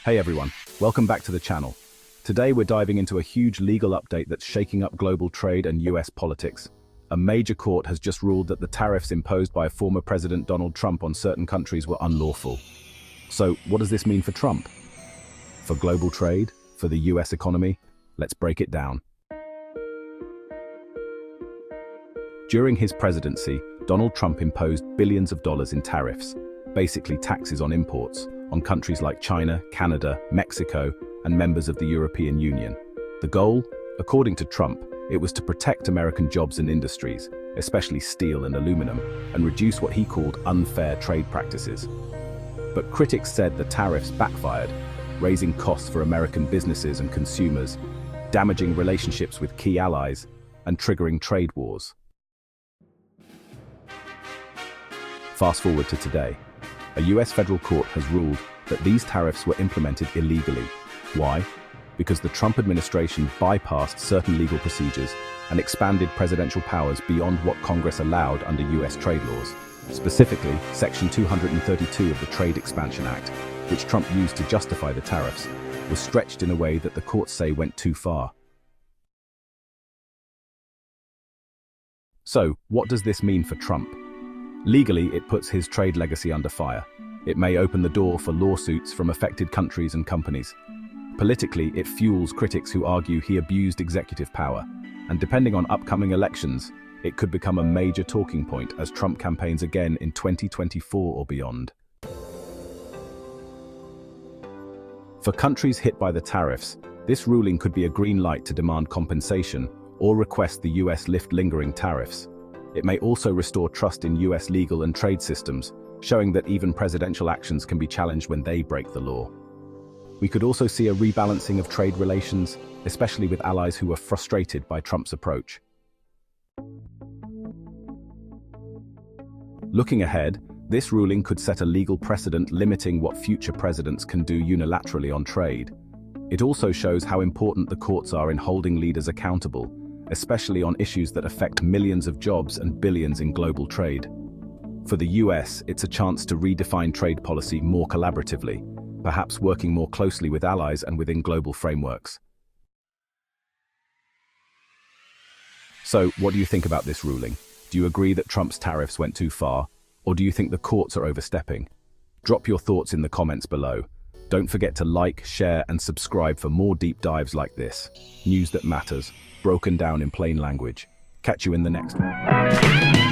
Hey everyone, welcome back to the channel. Today we're diving into a huge legal update that's shaking up global trade and US politics. A major court has just ruled that the tariffs imposed by former President Donald Trump on certain countries were unlawful. So, what does this mean for Trump? For global trade? For the US economy? Let's break it down. During his presidency, Donald Trump imposed billions of dollars in tariffs, basically taxes on imports, on countries like China, Canada, Mexico, and members of the European Union. The goal? According to Trump, it was to protect American jobs and industries, especially steel and aluminum, and reduce what he called unfair trade practices. But critics said the tariffs backfired, raising costs for American businesses and consumers, damaging relationships with key allies, and triggering trade wars. Fast forward to today. A US federal court has ruled that these tariffs were implemented illegally. Why? Because the Trump administration bypassed certain legal procedures and expanded presidential powers beyond what Congress allowed under US trade laws. Specifically, Section 232 of the Trade Expansion Act, which Trump used to justify the tariffs, was stretched in a way that the courts say went too far. So, what does this mean for Trump? Legally, it puts his trade legacy under fire. It may open the door for lawsuits from affected countries and companies. Politically, it fuels critics who argue he abused executive power. And depending on upcoming elections, it could become a major talking point as Trump campaigns again in 2024 or beyond. For countries hit by the tariffs, this ruling could be a green light to demand compensation or request the US lift lingering tariffs. It may also restore trust in US legal and trade systems, showing that even presidential actions can be challenged when they break the law. We could also see a rebalancing of trade relations, especially with allies who were frustrated by Trump's approach. Looking ahead, this ruling could set a legal precedent limiting what future presidents can do unilaterally on trade. It also shows how important the courts are in holding leaders accountable, especially on issues that affect millions of jobs and billions in global trade. For the US, it's a chance to redefine trade policy more collaboratively, perhaps working more closely with allies and within global frameworks. So, what do you think about this ruling? Do you agree that Trump's tariffs went too far, or do you think the courts are overstepping? Drop your thoughts in the comments below. Don't forget to like, share, and subscribe for more deep dives like this. News that matters, broken down in plain language. Catch you in the next one.